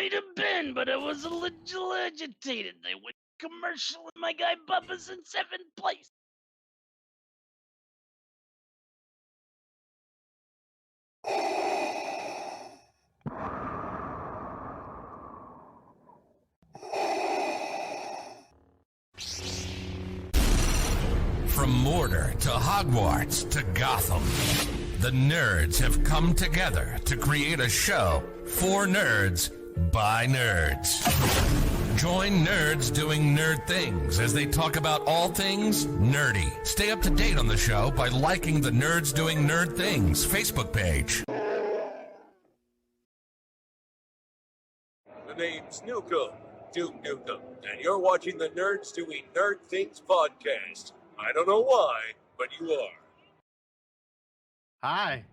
might have been, but it was a little agitated. They went commercial and my guy Bubba's in 7th place. From Mordor to Hogwarts to Gotham, the nerds have come together to create a show for nerds by nerds. Join nerds doing nerd things as they talk about all things nerdy. Stay up to date on the show by liking the Nerds Doing Nerd Things Facebook page. The name's Nukem, Duke Nukem, and you're watching the Nerds Doing Nerd Things podcast. I don't know why, but you are. Hi,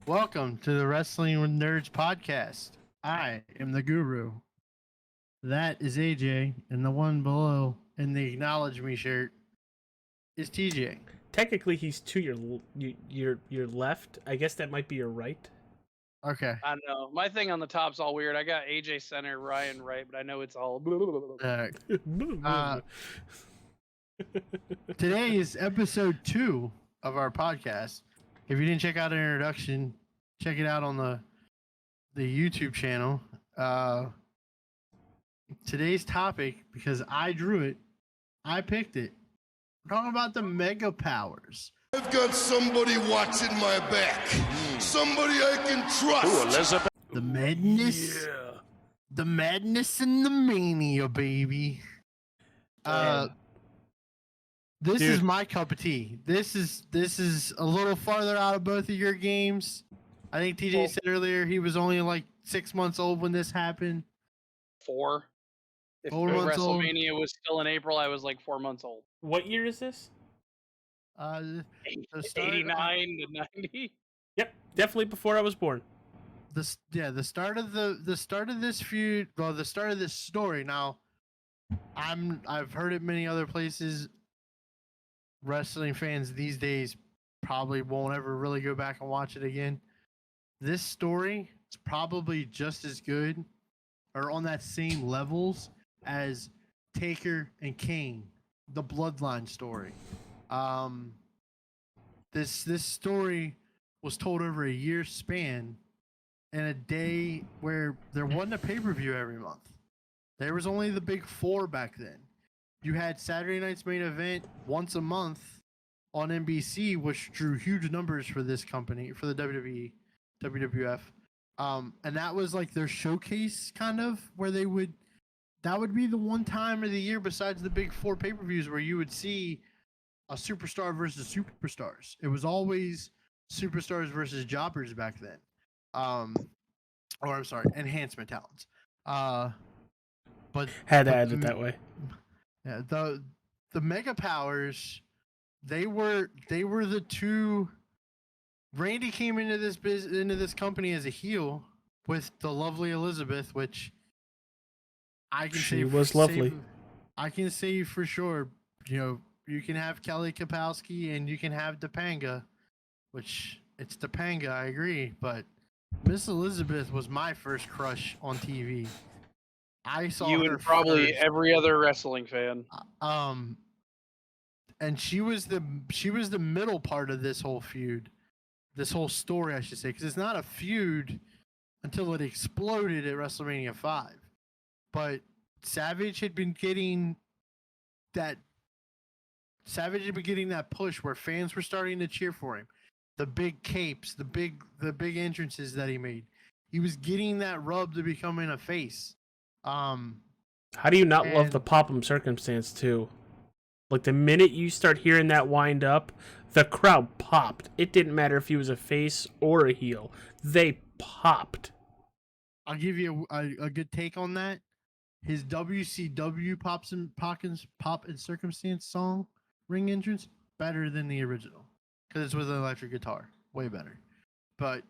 welcome to the Wrestling with Nerds podcast. I am the guru. That is AJ, and the one below in the Acknowledge Me shirt is TJ. Technically, he's to your left. I guess that might be your right. Okay. I don't know. My thing on the top's all weird. I got AJ center, Ryan right, but I know it's all. Today is episode 2 of our podcast. If you didn't check out our introduction, check it out on the YouTube channel. Today's topic, because I drew it, I picked it. We're talking about the mega powers. I've got somebody watching my back. Somebody I can trust. Ooh, Elizabeth. The madness. Yeah. The madness and the mania, baby. This Dude. is my cup of tea. This is a little farther out of both of your games. I think TJ said earlier he was only like 6 months old when this happened. 4. If 4 months old. WrestleMania was still in April, I was like 4 months old. What year is this? The start, 89 to 90. Yep, definitely before I was born. the start of this feud, well, the start of this story. Now, I've heard it many other places. Wrestling fans these days probably won't ever really go back and watch it again. This story is probably just as good or on that same levels as Taker and Kane, the Bloodline story. This story was told over a year span in a day where there wasn't a pay-per-view every month. There was only the big 4 back then. You had Saturday night's main event once a month on NBC, which drew huge numbers for this company, for the WWE, WWF. And that was like their showcase, kind of, where that would be the one time of the year besides the big 4 pay-per-views where you would see a superstar versus superstars. It was always superstars versus jobbers back then. Or I'm sorry, enhancement talents. But Had to add it that way. yeah, the mega powers, they were the two. Randy came into this company as a heel with the lovely Elizabeth, which I can She was lovely. I can say for sure, you can have Kelly Kapowski and you can have Topanga, which it's Topanga, I agree, but Miss Elizabeth was my first crush on TV. I saw You her and probably first. every other wrestling fan. And she was the middle part of this whole feud, this whole story, I should say, because it's not a feud until it exploded at WrestleMania 5. But Savage had been getting that push where fans were starting to cheer for him. The big capes, the big entrances that he made. He was getting that rub to becoming a face. How do you not love the pop-em circumstance too? Like the minute you start hearing that wind up, the crowd popped. It didn't matter if he was a face or a heel. They popped. I'll give you a good take on that. His WCW pop and circumstance song ring entrance better than the original because it's with an electric guitar, way better. But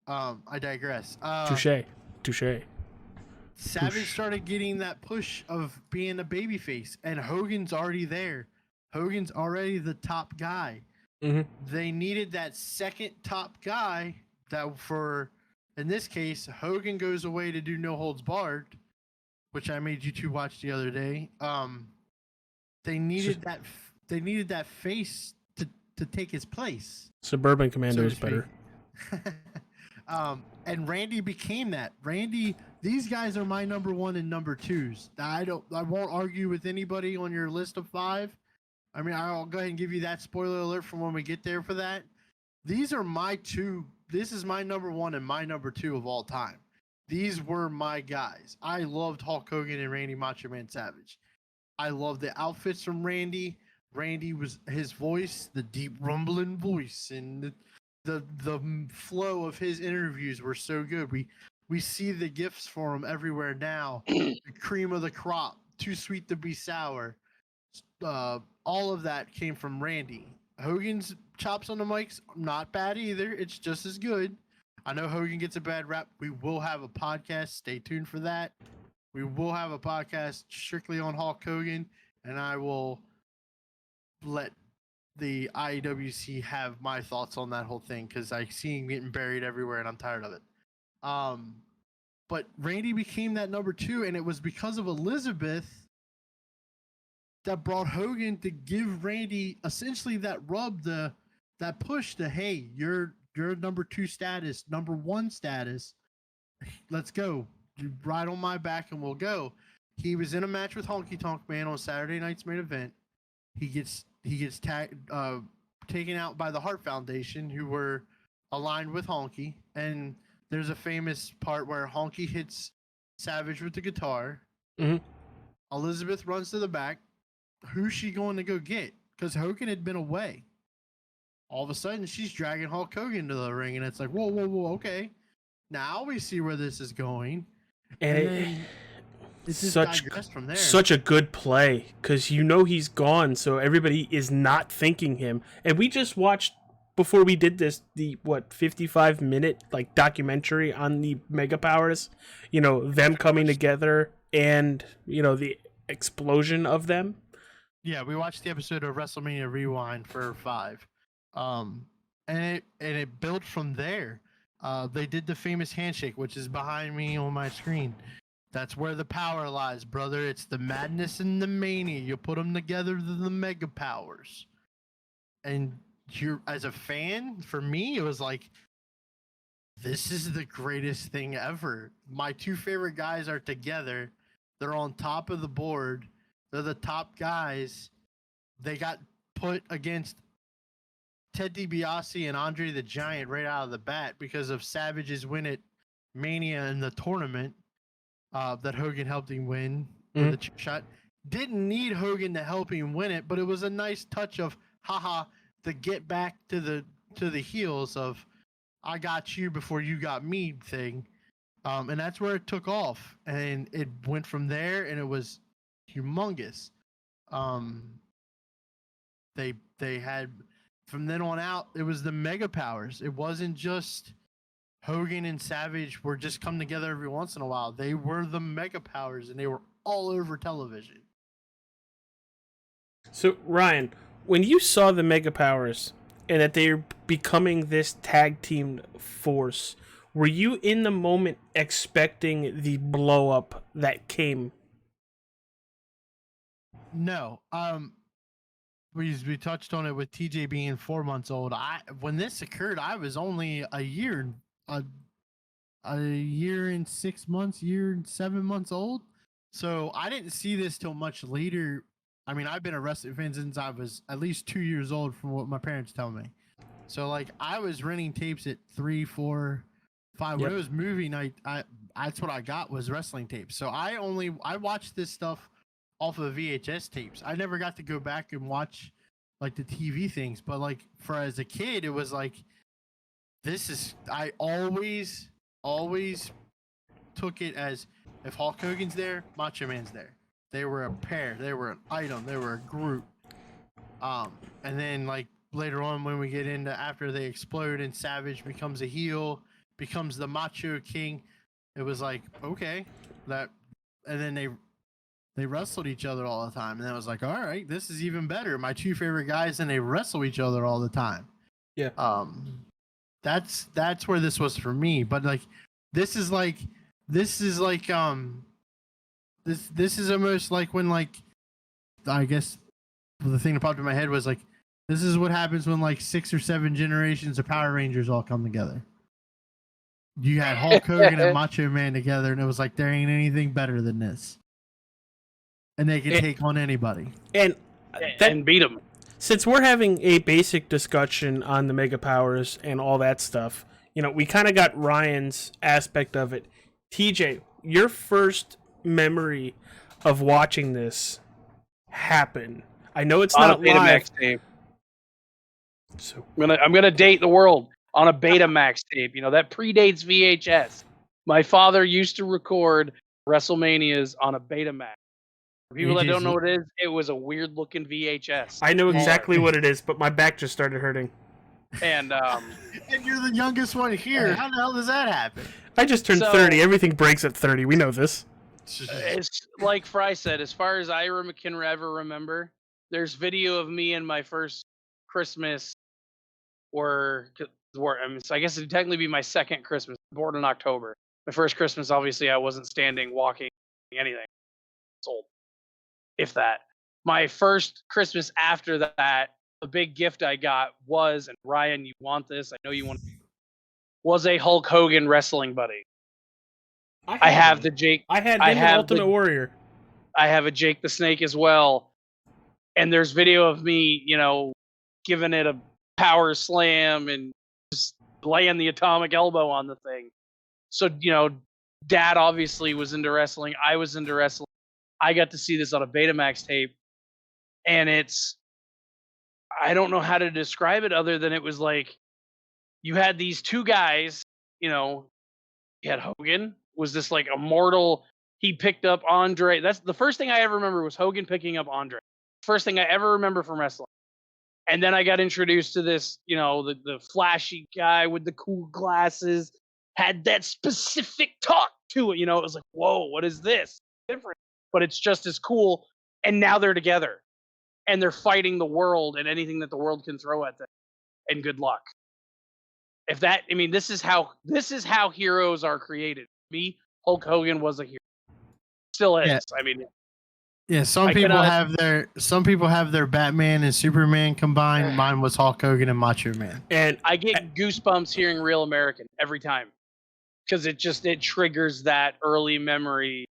I digress. Touche. Savage started getting that push of being a babyface, and Hogan's already there. Hogan's already the top guy. Mm-hmm. They needed that second top guy that in this case, Hogan goes away to do No Holds Barred, which I made you two watch the other day. They needed they needed that face to take his place. Suburban Commander So is to better. speak. And Randy became that. Randy, these guys are my number 1 and number 2s. I won't argue with anybody on your list of 5. I mean, I'll go ahead and give you that spoiler alert from when we get there for that. These are my 2. This is my number 1 and my number 2 of all time. These were my guys. I loved Hulk Hogan and Randy Macho Man Savage. I love the outfits from Randy. Randy was his voice, the deep rumbling voice, and the flow of his interviews were so good. We see the gifts for him everywhere now. The cream of the crop, too sweet to be sour. All of that came from Randy. Hogan's chops on the mics, not bad either. It's just as good. I know Hogan gets a bad rap. We will have a podcast. Stay tuned for that. We will have a podcast strictly on Hulk Hogan, and I will let the IWC have my thoughts on that whole thing because I see him getting buried everywhere, and I'm tired of it. But Randy became that number 2, and it was because of Elizabeth that brought Hogan to give Randy essentially that rub, that push to, hey, you're number 2 status, number 1 status. Let's go. You ride on my back and we'll go. He was in a match with Honky Tonk Man on Saturday night's main event. He gets taken out by the Hart Foundation, who were aligned with Honky. And there's a famous part where Honky hits Savage with the guitar. Mm-hmm. Elizabeth runs to the back. Who's she going to go get? Because Hogan had been away. All of a sudden, she's dragging Hulk Hogan to the ring, and it's like, whoa, okay. Now we see where this is going. And it's just digressed from there. Such a good play, because you know he's gone, so everybody is not thinking him. And we just watched, before we did this, the 55-minute like documentary on the Mega Powers, them coming together and the explosion of them. Yeah, we watched the episode of WrestleMania Rewind for 5, and it built from there. They did the famous handshake, which is behind me on my screen. That's where the power lies, brother. It's the madness and the mania. You put them together, the Mega Powers. And as a fan, for me, it was like, this is the greatest thing ever. My 2 favorite guys are together. They're on top of the board. They're the top guys. They got put against Ted DiBiase and Andre the Giant right out of the bat because of Savage's win at Mania in the tournament that Hogan helped him win with the chip shot. Didn't need Hogan to help him win it, but it was a nice touch of to get back to the heels of I got you before you got me thing. And that's where it took off, and it went from there, and it was humongous. They had, from then on out, it was the Mega Powers. It wasn't just Hogan and Savage were just come together every once in a while. They were the Mega Powers, and they were all over television. So, Ryan, when you saw the Mega Powers and that they're becoming this tag team force, were you in the moment expecting the blow up that came? No. We touched on it with TJ being 4 months old. When this occurred, I was only a year and 6 months, year and 7 months old. So I didn't see this till much later. I mean, I've been a wrestling fan since I was at least 2 years old, from what my parents tell me. So like, I was renting tapes at 3, 4, 5. When it was movie night, that's what I got, was wrestling tapes. So I watched this stuff off of VHS tapes. I never got to go back and watch like the TV things, but like as a kid, it was like, I always took it as, if Hulk Hogan's there, Macho Man's there. They were a pair. They were an item. They were a group. And then like later on, when we get into after they explode and Savage becomes a heel, becomes the Macho King, it was like, okay, and then they wrestled each other all the time, and I was like, all right, this is even better. My 2 favorite guys, and they wrestle each other all the time. Yeah. That's where this was for me. But like, this is like This is almost like when I guess the thing that popped in my head was like, this is what happens when like 6 or 7 generations of Power Rangers all come together. You had Hulk Hogan and Macho Man together, and it was like there ain't anything better than this. And they can take on anybody and beat them. Since we're having a basic discussion on the Mega Powers and all that stuff, we kind of got Ryan's aspect of it. TJ, your first memory of watching this happen. I know it's on not a Betamax live. tape. So I'm gonna date the world on a Betamax tape. That predates VHS. My father used to record WrestleManias on a Betamax. For people that don't know what it is, it was a weird looking VHS. I know exactly what it is, but my back just started hurting. And and you're the youngest one here. How the hell does that happen? I just turned 30. Everything breaks at 30. We know this. It's like Fry said, as far as I can ever remember, there's video of me and my first Christmas so I guess it'd technically be my second Christmas, born in October. My first Christmas, obviously, I wasn't standing, walking, anything. It's old. If that. My first Christmas after that, the big gift I got was, and Ryan, you want this, I know you want, was a Hulk Hogan wrestling buddy. I have the Jake. I had the Ultimate Warrior. I have a Jake the Snake as well. And there's video of me, giving it a power slam and just laying the atomic elbow on the thing. So, Dad obviously was into wrestling. I was into wrestling. I got to see this on a Betamax tape. And I don't know how to describe it other than it was like you had these two guys, you had Hogan, was this like immortal. He picked up Andre. That's the first thing I ever remember was Hogan picking up Andre. First thing I ever remember from wrestling. And then I got introduced to this, the flashy guy with the cool glasses, had that specific talk to it. It was like, whoa, what is this? Different, but it's just as cool. And now they're together and they're fighting the world and anything that the world can throw at them. And good luck. This is how heroes are created. Me, Hulk Hogan was a hero. Still is. Yeah. Some people have their Batman and Superman combined. Mine was Hulk Hogan and Macho Man. And I get goosebumps hearing Real American every time because it triggers that early memory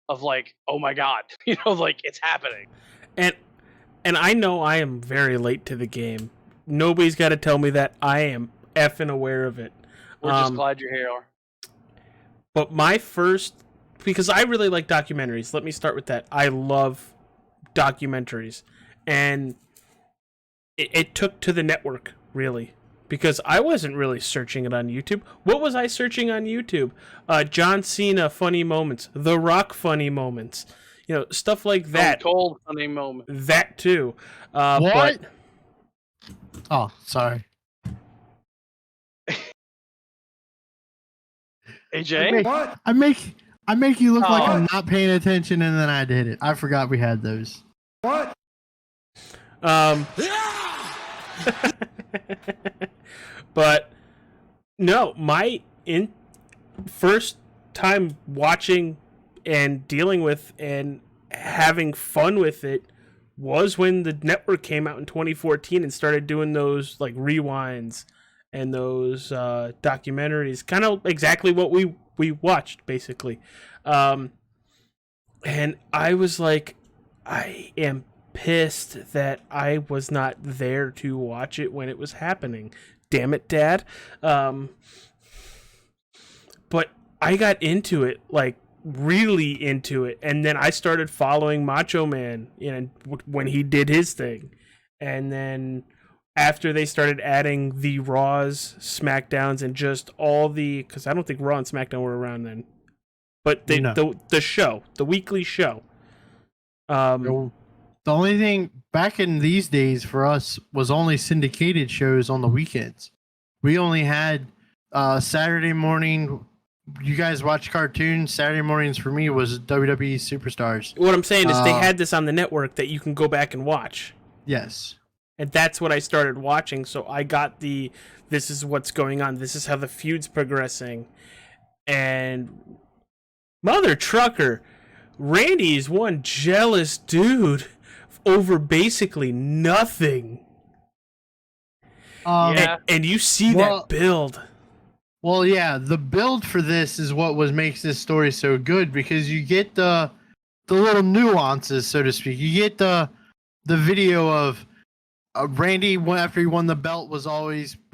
of like, oh my God, like it's happening. And I know I am very late to the game. Nobody's got to tell me that. I am effing aware of it. We're just glad you're here. But my first, because I really like documentaries. Let me start with that. I love documentaries. And it took to the network, really. Because I wasn't really searching it on YouTube. What was I searching on YouTube? John Cena funny moments. The Rock funny moments. Stuff like that. Cold funny moment. That too. What? Oh, sorry. AJ? What? I make you look like I'm not paying attention, and then I did it. I forgot we had those. What? But no, my first time watching and dealing with and having fun with it was when the network came out in 2014 and started doing those like rewinds and those documentaries, kind of exactly what we watched basically. And I was like, I am pissed that I was not there to watch it when it was happening. Damn it, Dad. But I got into it, like really into it, and then I started following Macho Man, when he did his thing, and then after they started adding the Raws, SmackDowns, and just all because I don't think Raw and SmackDown were around then, but the show, the weekly show. The only thing back in these days for us was only syndicated shows on the weekends. We only had Saturday morning. You guys watch cartoons. Saturday mornings for me was WWE Superstars. What I'm saying is they had this on the network that you can go back and watch. Yes. And that's what I started watching. So I got this is what's going on. This is how the feud's progressing. And Mother Trucker, Randy is one jealous dude over basically nothing. Yeah. And you see that build. Well, yeah, the build for this is what makes this story so good, because you get the little nuances, so to speak. You get the video of Randy, after he won the belt,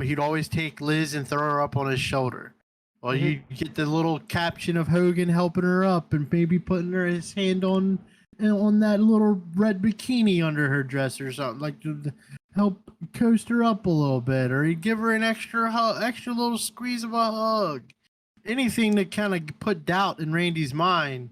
he'd always take Liz and throw her up on his shoulder. Well, you get the little caption of Hogan helping her up and maybe putting his hand on that little red bikini under her dress or something, like to help coast her up a little bit, or he'd give her an extra little squeeze of a hug. Anything to kind of put doubt in Randy's mind.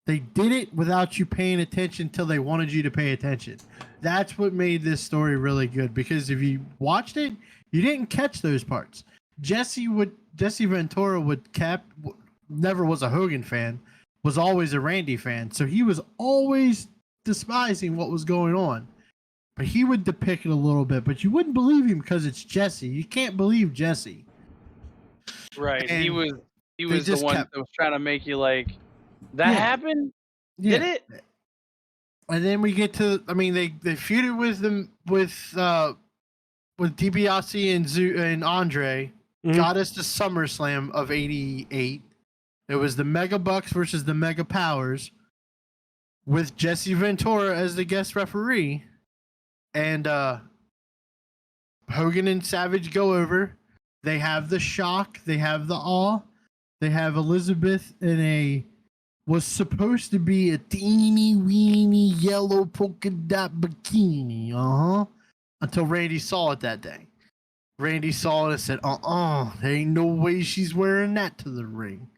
They did it without you paying attention till they wanted you to pay attention. That's what made this story really good, because if you watched it, you didn't catch those parts. Jesse Ventura never was a Hogan fan, was always a Randy fan, so he was always despising what was going on. But he would depict it a little bit, but you wouldn't believe him because it's Jesse. You can't believe Jesse. Right. And he was the one that was trying to make you like, that happened? Yeah. Did it? And then we get to, I mean, they feuded with DiBiase and Andre. Got us to SummerSlam of '88. It was the Mega Bucks versus the Mega Powers, with Jesse Ventura as the guest referee. And Hogan and Savage go over. They have the shock. They have the awe. They have Elizabeth in was supposed to be a teeny weeny yellow polka dot bikini. Until Randy saw it that day. Randy saw it and said, there ain't no way she's wearing that to the ring.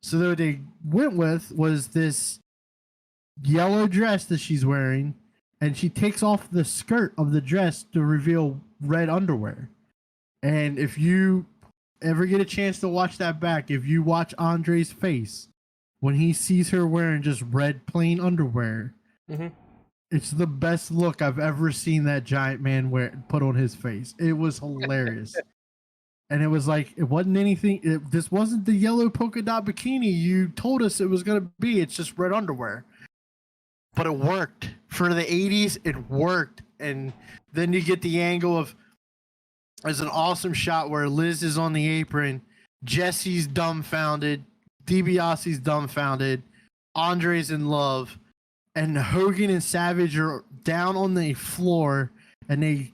So what they went with was this yellow dress that she's wearing, and she takes off the skirt of the dress to reveal red underwear. And if you ever get a chance to watch that back, if you watch Andre's face when he sees her wearing just red plain underwear, it's the best look I've ever seen that giant man put on his face. It was hilarious. And it was like, it wasn't anything. This wasn't the yellow polka dot bikini you told us it was going to be. It's just red underwear. But it worked. For the 80s, it worked. And then you get the angle of, there's an awesome shot where Liz is on the apron. Jesse's dumbfounded. DiBiase's dumbfounded. Andre's in love. And Hogan and Savage are down on the floor, and they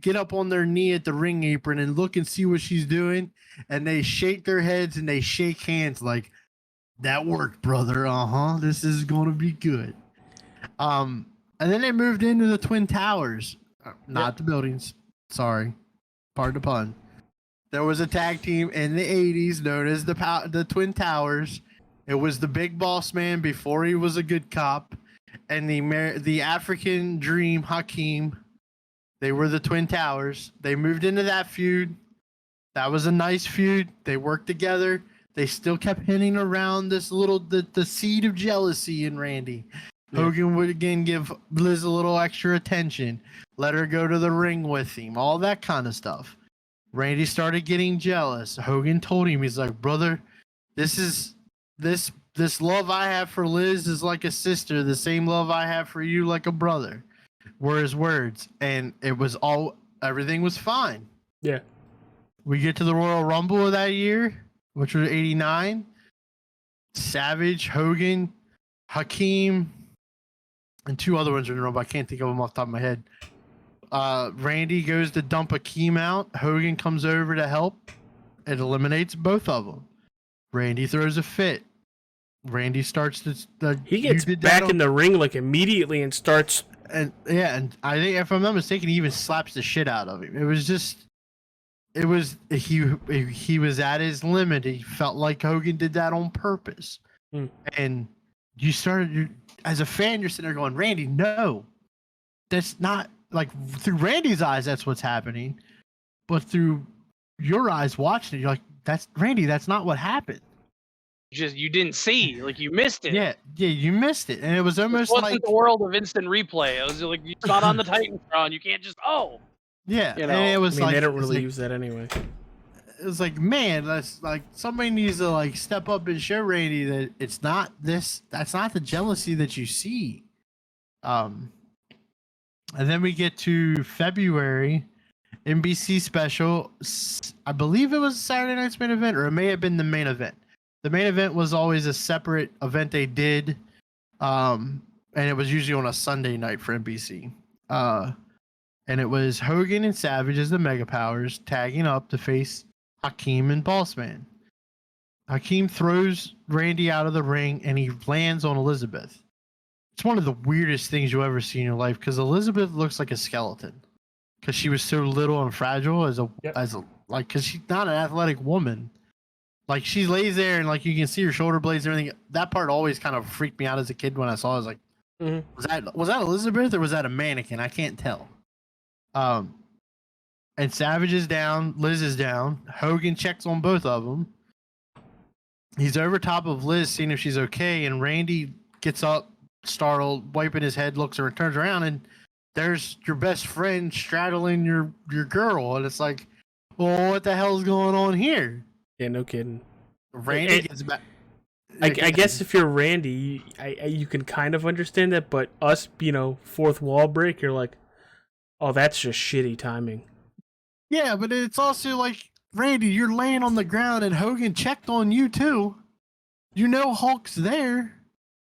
get up on their knee at the ring apron and look and see what she's doing, and they shake their heads and they shake hands like, that worked, brother. This is gonna be good. And then they moved into the Twin Towers, not the buildings. Sorry, pardon the pun. There was a tag team in the 80s known as the Twin Towers. It was the Big Boss Man before he was a good cop, and the African Dream Hakeem. They were the Twin Towers. They moved into that feud. That was a nice feud. They worked together. They still kept hinting around this the seed of jealousy in Randy. Hogan would again give Liz a little extra attention, let her go to the ring with him, all that kind of stuff. Randy started getting jealous. Hogan told him, he's like, brother, this love I have for Liz is like a sister. The same love I have for you, like a brother, were his words. And everything was fine. Yeah. We get to the Royal Rumble of that year, which was '89. Savage, Hogan, Hakeem, and two other ones in the Rumble. I can't think of them off the top of my head. Randy goes to dump Hakeem out. Hogan comes over to help. It eliminates both of them. Randy throws a fit. Randy starts to. He gets back in the ring like immediately and starts. And I think, if I'm not mistaken, he even slaps the shit out of him. He was at his limit. He felt like Hogan did that on purpose. And as a fan, you're sitting there going, Randy, no, that's not, like, through Randy's eyes, that's what's happening. But through your eyes watching it, you're like, that's Randy, that's not what happened. You didn't see, like, you missed it. Yeah, you missed it. And it was almost like the world of instant replay. It was like, you saw it on the Titantron. You can't just, yeah, you know. and it was they don't really use that anyway. it's like, man, that's like somebody needs to like step up and show Randy that it's not this. That's not the jealousy that you see. And then we get to February, NBC special. I believe it was Saturday night's main event, or it may have been the main event. The main event was always a separate event they did, and it was usually on a Sunday night for NBC. And it was Hogan and Savage as the Mega Powers tagging up to face Hakeem and Bossman. Hakeem throws Randy out of the ring, and he lands on Elizabeth. It's one of the weirdest things you'll ever see in your life because Elizabeth looks like a skeleton because she was so little and fragile because she's not an athletic woman. Like she lays there and like you can see her shoulder blades and everything. That part always kind of freaked me out as a kid when I saw it. I was like, was that Elizabeth or was that a mannequin? I can't tell. And Savage is down, Liz is down. Hogan checks on both of them. He's over top of Liz, seeing if she's okay, and Randy gets up, startled, wiping his head, looks at her, turns around, and there's your best friend straddling your girl, and it's like, well, what the hell's going on here? Yeah, no kidding. Randy gets back. I guess if you're Randy, you can kind of understand that, but us, fourth wall break, you're like, oh, that's just shitty timing. Yeah, but it's also like, Randy, you're laying on the ground and Hogan checked on you too. You know Hulk's there.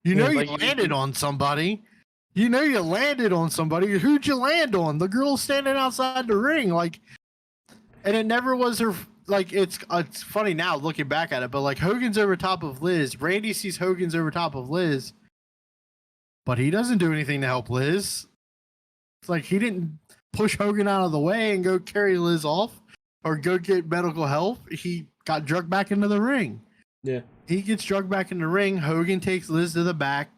You know you landed on somebody. You know you landed on somebody. Who'd you land on? The girl standing outside the ring. Like, and it never was her. Like, it's funny now looking back at it, but like Hogan's over top of Liz. Randy sees Hogan's over top of Liz, but he doesn't do anything to help Liz. It's like he didn't push Hogan out of the way and go carry Liz off or go get medical help. He got drugged back into the ring. Yeah. He gets drugged back in the ring. Hogan takes Liz to the back,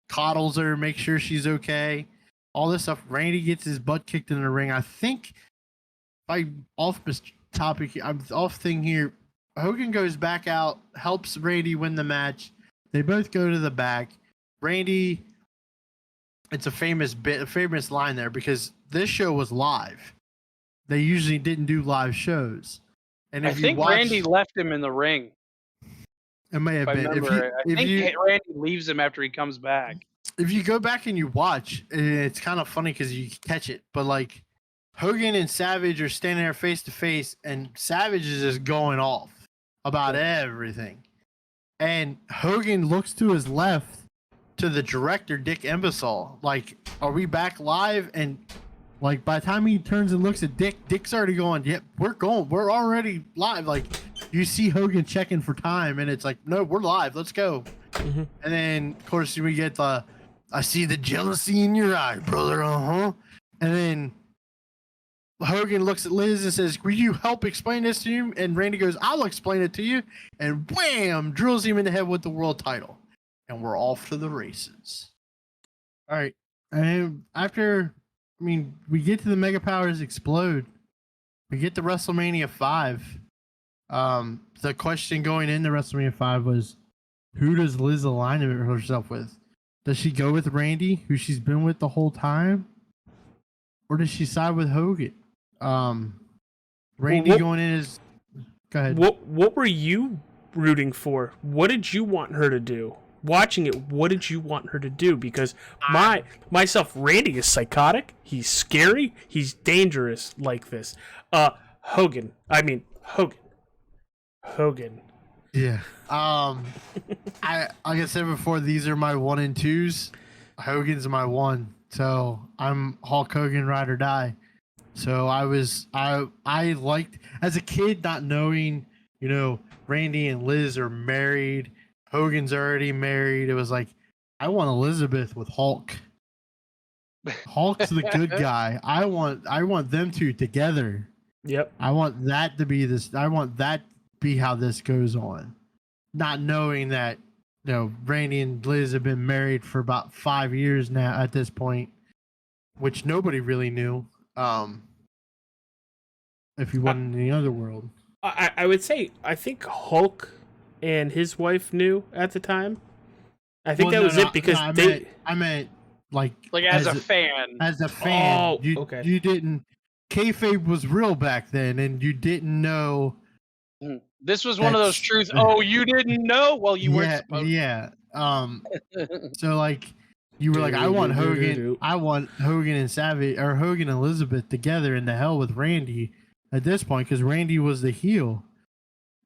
coddles her, makes sure she's okay. All this stuff. Randy gets his butt kicked in the ring. I think, I'm off this topic, I'm off thing here. Hogan goes back out, helps Randy win the match. They both go to the back. Randy, it's a famous line there because this show was live. They usually didn't do live shows. And if I think Randy left him in the ring. It may have been. I think Randy leaves him after he comes back. If you go back and you watch, it's kind of funny because you catch it. But like Hogan and Savage are standing there face to face, and Savage is just going off about everything. And Hogan looks to his left to the director, Dick Imbecile. Like, are we back live? And like by the time he turns and looks at Dick, Dick's already going, yep, we're already live. Like you see Hogan checking for time and it's like, no, we're live, let's go. And then of course we get I see the jealousy in your eye, brother. And then Hogan looks at Liz and says, will you help explain this to him? And Randy goes, I'll explain it to you. And wham, drills him in the head with the world title. And we're off to the races. All right. And after, we get to the Mega Powers explode. We get to WrestleMania 5. The question going into WrestleMania 5 was, who does Liz align herself with? Does she go with Randy, who she's been with the whole time? Or does she side with Hogan? Randy going in is... Go ahead. What were you rooting for? What did you want her to do? Watching it, what did you want her to do? Because myself, Randy is psychotic. He's scary. He's dangerous like this. Hogan. Yeah. Like I said before, these are my 1 and 2s. Hogan's my 1. So I'm Hulk Hogan, ride or die. So I liked, as a kid, not knowing, Randy and Liz are married. Hogan's already married. It was like, I want Elizabeth with Hulk. Hulk's the good guy. I want them two together. Yep. I want that to be this. I want that to be how this goes on. Not knowing that, Randy and Liz have been married for about 5 years now at this point, which nobody really knew. If you went in the other world, I would say I think Hulk and his wife knew at the time. I think it because I meant like as a fan. As a fan, okay. You didn't. Kayfabe was real back then, and you didn't know This was one of those That's truths. Oh, you didn't know? Well, you weren't supposed yeah. to. So like, you were like, I want Hogan, Do-do-do-do-do. I want Hogan and Savage or Hogan and Elizabeth together in the hell with Randy at this point because Randy was the heel,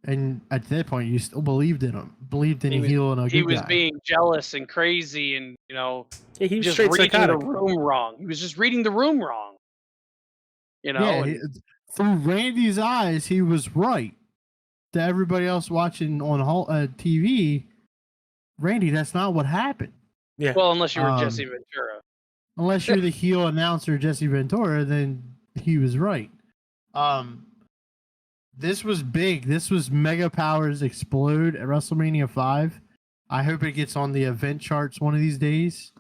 and at that point you still believed in him, believed in a heel and a He good was guy. being jealous and crazy and, Yeah, he was just straight reading psychotic. the room wrong. He was just reading the room wrong. Yeah, And through Randy's eyes, he was right. To everybody else watching on TV, Randy, that's not what happened. Yeah. well, unless you were Um, Jesse Ventura. Unless you're the heel announcer Jesse Ventura, then he was right. This was big. This was Mega Powers Explode at WrestleMania 5. I hope it gets on the event charts one of these days.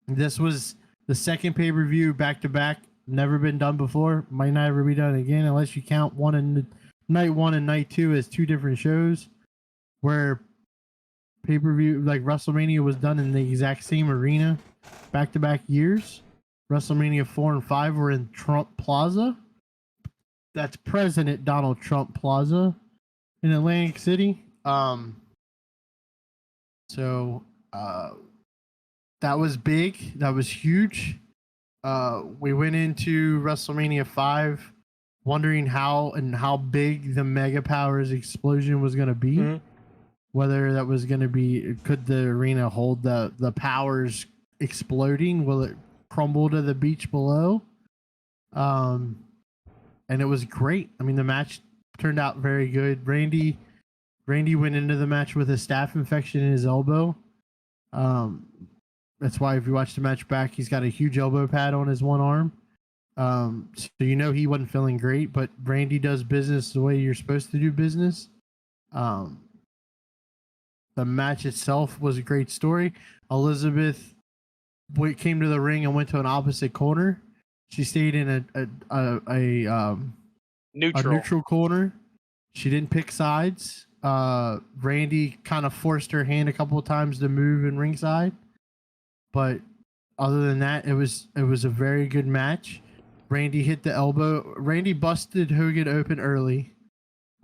This was the second pay-per-view back-to-back. Never been done before. Might not ever be done again unless you count night 1 and night 2 as two different shows where pay-per-view like WrestleMania was done in the exact same arena back-to-back years. WrestleMania 4 and 5 were in Trump Plaza. That's President Donald Trump Plaza in Atlantic City. So that was big. That was huge. We went into WrestleMania 5 wondering how big the Mega Powers explosion was going to be. Mhm. Whether that was going to be, could the arena hold the powers exploding? Will it crumble to the beach below? And it was great. I mean, the match turned out very good. Randy went into the match with a staph infection in his elbow. That's why if you watch the match back, he's got a huge elbow pad on his one arm. So he wasn't feeling great, but Randy does business the way you're supposed to do business. The match itself was a great story. Elizabeth came to the ring and went to an opposite corner. She stayed in a neutral corner. She didn't pick sides. Randy kind of forced her hand a couple of times to move in ringside, but other than that, it was a very good match. Randy hit the elbow. Randy busted Hogan open early.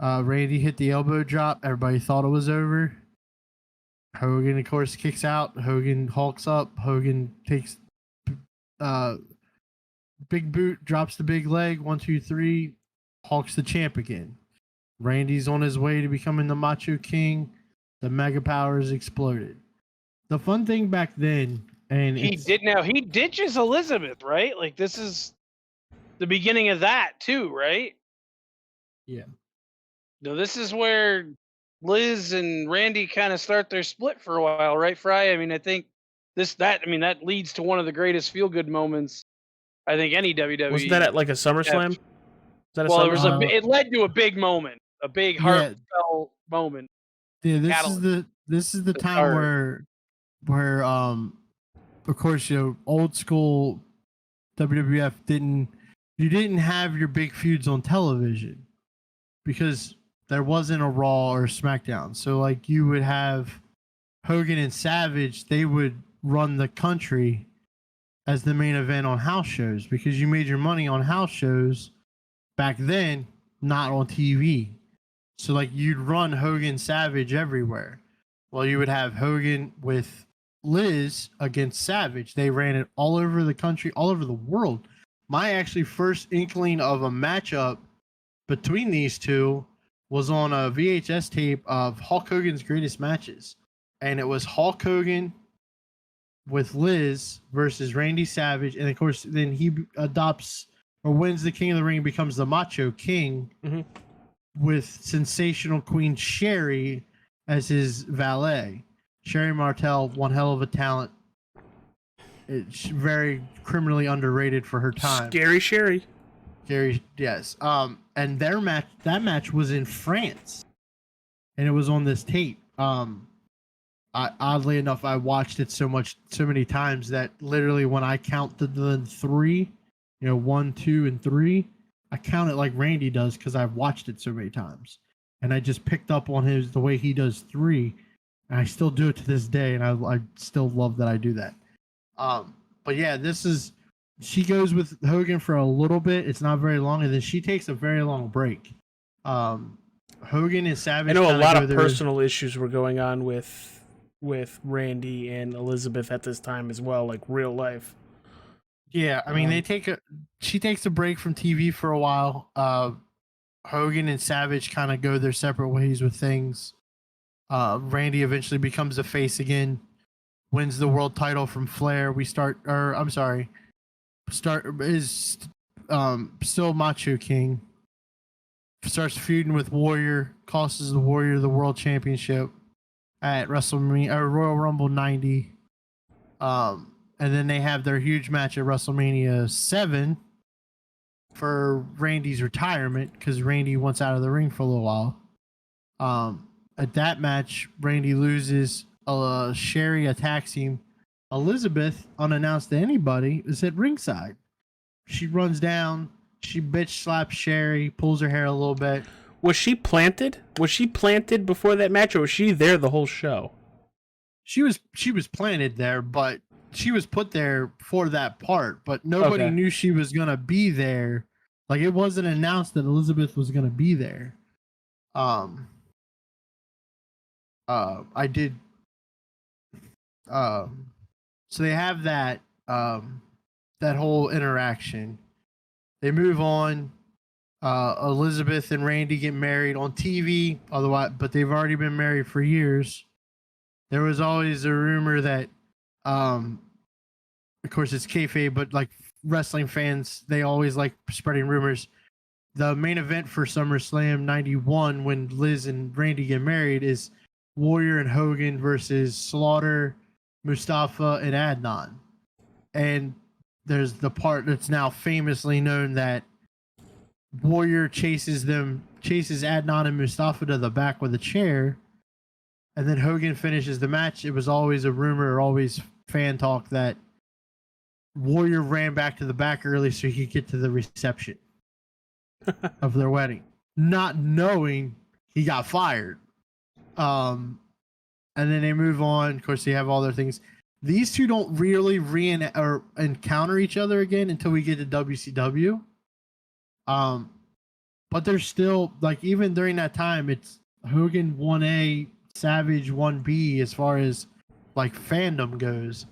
Randy hit the elbow drop. Everybody thought it was over. Hogan, of course, kicks out. Hogan hulks up. Hogan takes big boot, drops the big leg. 1, 2, 3. Hulk's the champ again. Randy's on his way to becoming the Macho King. The Mega Powers exploded. The fun thing back then, and He ditches Elizabeth, right? Like this is the beginning of that too, right? Yeah. No, this is where Liz and Randy kind of start their split for a while, right, Fry? I mean, I think that leads to one of the greatest feel-good moments I think any WWE. Wasn't that at like a SummerSlam? Well, it led to a big moment, a big heartfelt moment. Yeah, this is the time where of course old school WWF didn't have your big feuds on television because there wasn't a Raw or SmackDown. So like you would have Hogan and Savage, they would run the country as the main event on house shows because you made your money on house shows back then, not on TV. So like you'd run Hogan Savage everywhere. Well, you would have Hogan with Liz against Savage. They ran it all over the country, all over the world. My actually first inkling of a matchup between these two was on a VHS tape of Hulk Hogan's greatest matches. And it was Hulk Hogan with Liz versus Randy Savage. And of course, then he adopts or wins the King of the Ring, becomes the Macho King with sensational Queen Sherry as his valet. Sherry Martel, one hell of a talent. It's very criminally underrated for her time. Scary Sherry. Scary, yes. And that match was in France, and it was on this tape. Oddly enough, I watched it so many times that literally when I counted the 3, 1, 2, and 3, I count it like Randy does because I've watched it so many times, and I just picked up on the way he does 3, and I still do it to this day, and I still love that I do that. But yeah, this is she goes with Hogan for a little bit. It's not very long, and then she takes a very long break. Hogan and Savage. I know a lot of personal issues were going on with Randy and Elizabeth at this time as well, like real life. Yeah, I mean she takes a break from TV for a while. Hogan and Savage kind of go their separate ways with things. Randy eventually becomes a face again, wins the world title from Flair. Is still Macho King. Starts feuding with Warrior, costs the Warrior the world championship at WrestleMania or Royal Rumble 90. And then they have their huge match at WrestleMania 7 for Randy's retirement because Randy wants out of the ring for a little while. At that match, Randy loses. Sherry attacks him. Elizabeth, unannounced to anybody, is at ringside. She runs down. She bitch slaps Sherry, pulls her hair a little bit. Was she planted? Was she planted before that match, or was she there the whole show? She was planted there, but she was put there for that part. But nobody knew she was gonna be there. Like it wasn't announced that Elizabeth was gonna be there. I did. So they have that that whole interaction. They move on. Elizabeth and Randy get married on TV, otherwise, but they've already been married for years. There was always a rumor that, of course, it's kayfabe, but like wrestling fans, they always like spreading rumors. The main event for SummerSlam 91, when Liz and Randy get married, is Warrior and Hogan versus Slaughter, Mustafa, and Adnan. And there's the part that's now famously known that Warrior chases Adnan and Mustafa to the back with a chair, and then Hogan finishes the match. It was always a rumor, or always fan talk, that Warrior ran back to the back early so he could get to the reception of their wedding, not knowing he got fired. And then they move on. Of course, they have all their things. These two don't really encounter each other again until we get to WCW. But they're still, like, even during that time, it's Hogan 1A, Savage 1B as far as like fandom goes.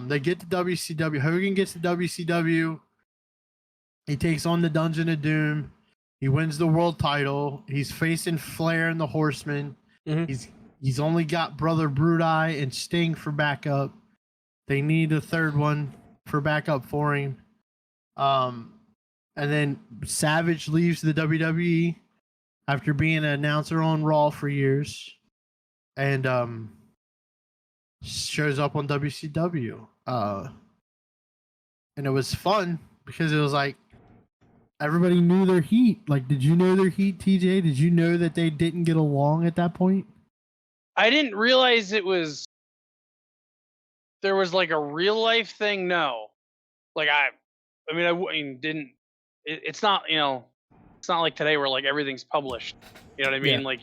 They get to WCW. Hogan gets to WCW. He takes on the Dungeon of Doom. He wins the world title. He's facing Flair and the Horsemen. Mm-hmm. He's only got Brother Brudai and Sting for backup. They need a third one for backup for him. And then Savage leaves the WWE after being an announcer on Raw for years, and shows up on WCW. And it was fun because it was like everybody knew their heat. Like, did you know their heat, TJ? Did you know that they didn't get along at that point? I didn't realize there was like a real life thing. No, like I didn't. It's not, it's not like today where like everything's published. You know what I mean? Yeah. Like,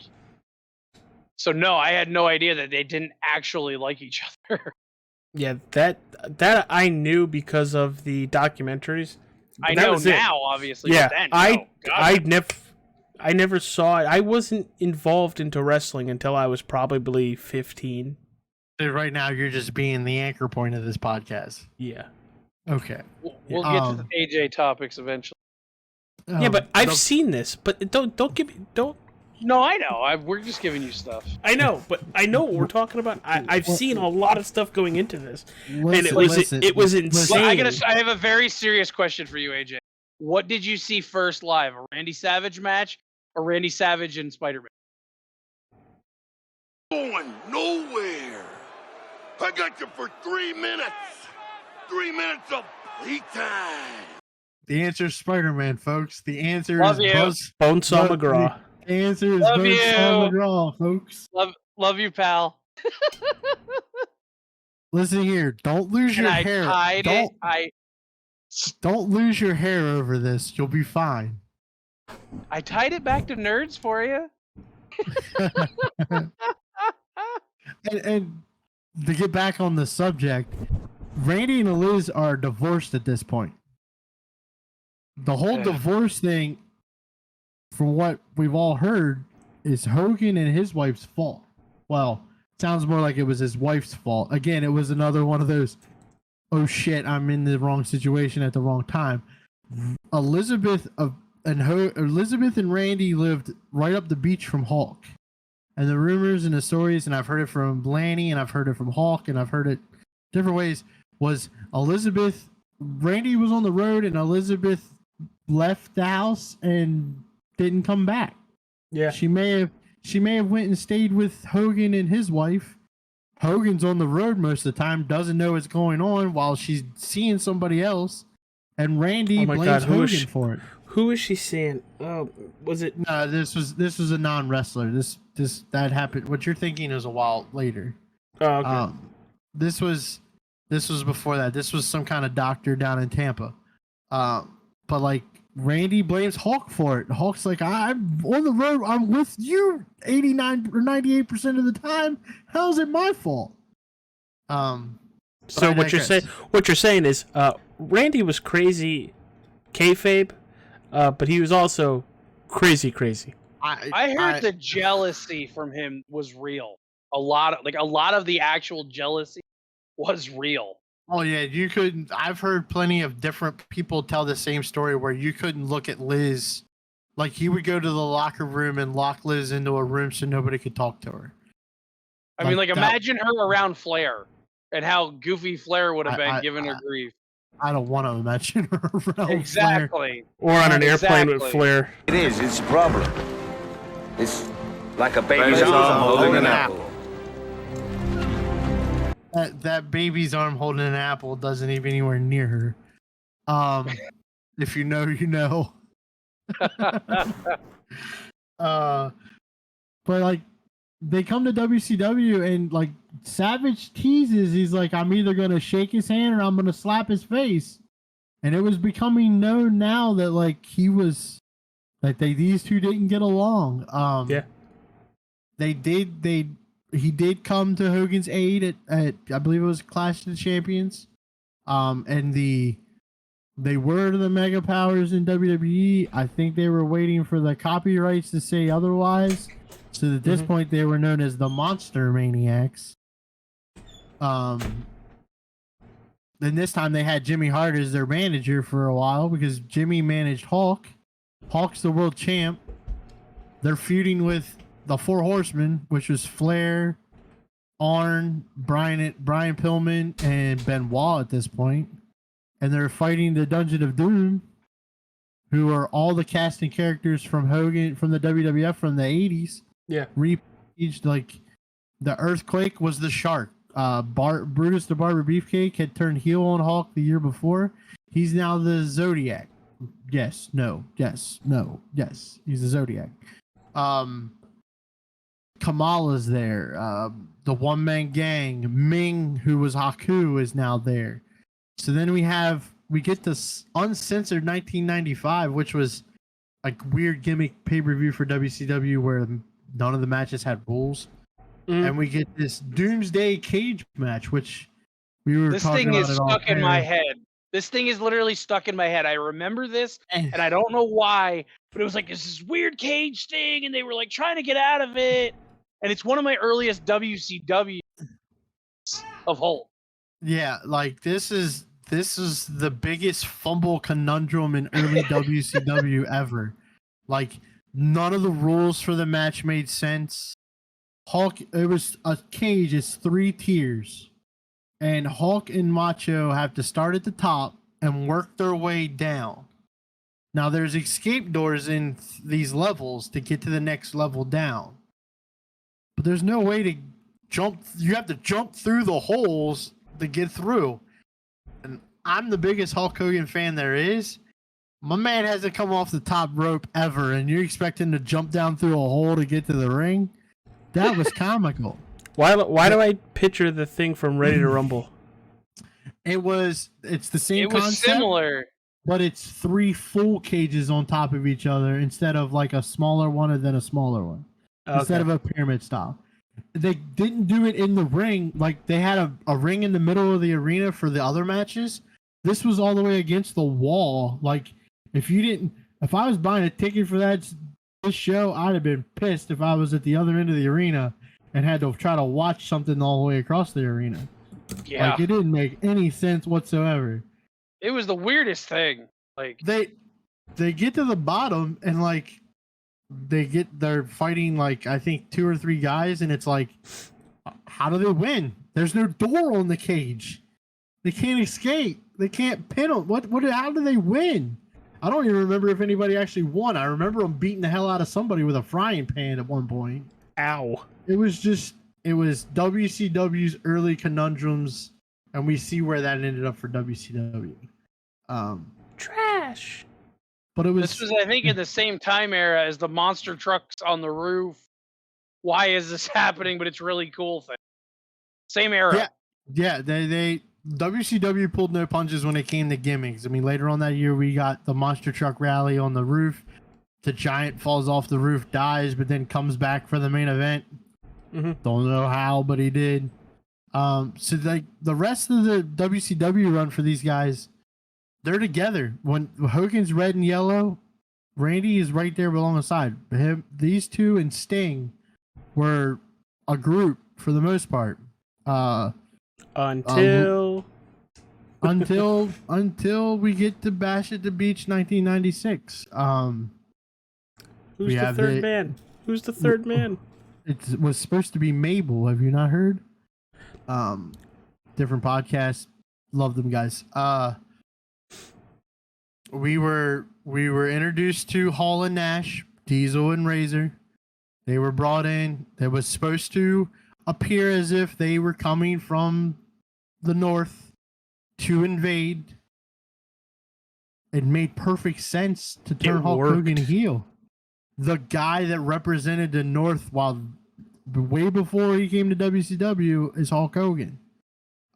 so no, I had no idea that they didn't actually like each other. Yeah, that I knew because of the documentaries. I know now, obviously. Yeah, then, I never saw it. I wasn't involved into wrestling until I was probably 15. So right now, you're just being the anchor point of this podcast. Yeah. Okay. We'll get to the AJ topics eventually. Yeah, but I've seen this. But don't. No, I know. We're just giving you stuff. I know, but I know what we're talking about. I've seen a lot of stuff going into this, and it was insane. Well, I have a very serious question for you, AJ. What did you see first live? A Randy Savage match or Randy Savage and Spider-Man? Going nowhere. I got you for 3 minutes. 3 minutes of playtime. The answer is Spider-Man, folks. The answer Love is Bonesaw McGraw. The answer is Bonesaw McGraw, folks. Love you, pal. Listen here. Don't lose your hair. Don't lose your hair over this. You'll be fine. I tied it back to nerds for you. and to get back on the subject, Randy and Liz are divorced at this point. The whole divorce thing, from what we've all heard, is Hogan and his wife's fault. Well, sounds more like it was his wife's fault. Again, it was another one of those, oh shit, I'm in the wrong situation at the wrong time. Elizabeth and Randy lived right up the beach from Hulk. And the rumors and the stories, and I've heard it from Lanny, and I've heard it from Hulk, and I've heard it different ways, was Randy was on the road, and Elizabeth left the house and didn't come back. Yeah. She may have went and stayed with Hogan and his wife. Hogan's on the road most of the time, doesn't know what's going on while she's seeing somebody else, and Randy blames Hogan for it. Who is she seeing? Was it? No, this was a non-wrestler. That happened. What you're thinking is a while later. Oh, okay. This was before that. This was some kind of doctor down in Tampa. But like Randy blames Hulk for it. Hulk's like, I'm on the road. I'm with you 89 or 98% of the time. How's it my fault? So what you're saying is, Randy was crazy, kayfabe, but he was also crazy. I heard the jealousy from him was real. A lot of the actual jealousy was real. Oh yeah, you couldn't. I've heard plenty of different people tell the same story where you couldn't look at Liz. Like he would go to the locker room and lock Liz into a room so nobody could talk to her. I mean, imagine her around Flair and how goofy Flair would have been giving her grief. I don't want to imagine her around exactly. Flair. Or on an airplane with Flair. It's a problem. It's like a baby's arm holding an apple. That baby's arm holding an apple doesn't even anywhere near her. If you know, you know. But like, they come to WCW and like Savage teases. He's like, I'm either gonna shake his hand or I'm gonna slap his face. And it was becoming known now that like these two didn't get along. Yeah. He did come to Hogan's aid at I believe it was Clash of the Champions. And they were the mega powers in WWE. I think they were waiting for the copyrights to say otherwise. So at this point they were known as the Monster Maniacs. Then this time they had Jimmy Hart as their manager for a while because Jimmy managed Hulk. Hulk's the world champ. They're feuding with the Four Horsemen, which was Flair, Arn, Brian Pillman, and Benoit at this point. And they're fighting the Dungeon of Doom, who are all the casting characters from Hogan, from the WWF from the 80s. Yeah. Repackaged, like the Earthquake was the Shark. Brutus the Barber Beefcake had turned heel on Hulk the year before. He's now the Zodiac. Yes, no, yes, no, yes. He's the Zodiac. Kamala's there. The One Man Gang. Ming, who was Haku, is now there. So then we get this uncensored 1995, which was a weird gimmick pay-per-view for WCW where none of the matches had rules. And we get this Doomsday Cage match, which we were talking about. This thing is stuck in my head. This thing is literally stuck in my head. I remember this, and I don't know why, but it was like this weird cage thing, and they were like trying to get out of it. And it's one of my earliest WCW of Hulk. Yeah, like this is the biggest fumble conundrum in early WCW ever. Like none of the rules for the match made sense. Hulk, it was a cage, it's 3 tiers. And Hulk and Macho have to start at the top and work their way down. Now there's escape doors in these levels to get to the next level down. But there's no way to jump. You have to jump through the holes to get through. And I'm the biggest Hulk Hogan fan there is. My man hasn't come off the top rope ever, and you expect him to jump down through a hole to get to the ring? That was comical. Why do I picture the thing from Ready to Rumble? It's the same concept. It was similar. But it's 3 full cages on top of each other instead of like a smaller one and then a smaller one. Okay. Instead of a pyramid style. They didn't do it in the ring. Like they had a ring in the middle of the arena for the other matches. This was all the way against the wall. Like if I was buying a ticket for this show, I'd have been pissed if I was at the other end of the arena and had to try to watch something all the way across the arena. Yeah. Like it didn't make any sense whatsoever. It was the weirdest thing. Like they get to the bottom and like they're fighting like I think 2 or 3 guys, and it's like, how do they win? There's no door on the cage. They can't escape. They can't pin them. What? How do they win? I don't even remember if anybody actually won. I remember them beating the hell out of somebody with a frying pan at one point. Ow. It was WCW's early conundrums, and we see where that ended up for WCW. Trash. But it was. This was, I think, in the same time era as the monster trucks on the roof. Why is this happening? But it's really cool thing. Same era. Yeah. They WCW pulled no punches when it came to gimmicks. I mean, later on that year, we got the monster truck rally on the roof. The giant falls off the roof, dies, but then comes back for the main event. Mm-hmm. Don't know how, but he did. So like the rest of the WCW run for these guys, they're together. When Hogan's red and yellow, Randy is right there alongside him. These two and Sting were a group for the most part. Until we get to Bash at the Beach 1996. Who's the third man? Who's the third man? It was supposed to be Mabel. Have you not heard? Different podcast. Love them guys. We were introduced to Hall and Nash, Diesel and Razor. They were brought in. They was supposed to appear as if they were coming from the north to invade. It made perfect sense to turn Hulk Hogan heel. The guy that represented the north while way before he came to WCW is Hulk Hogan.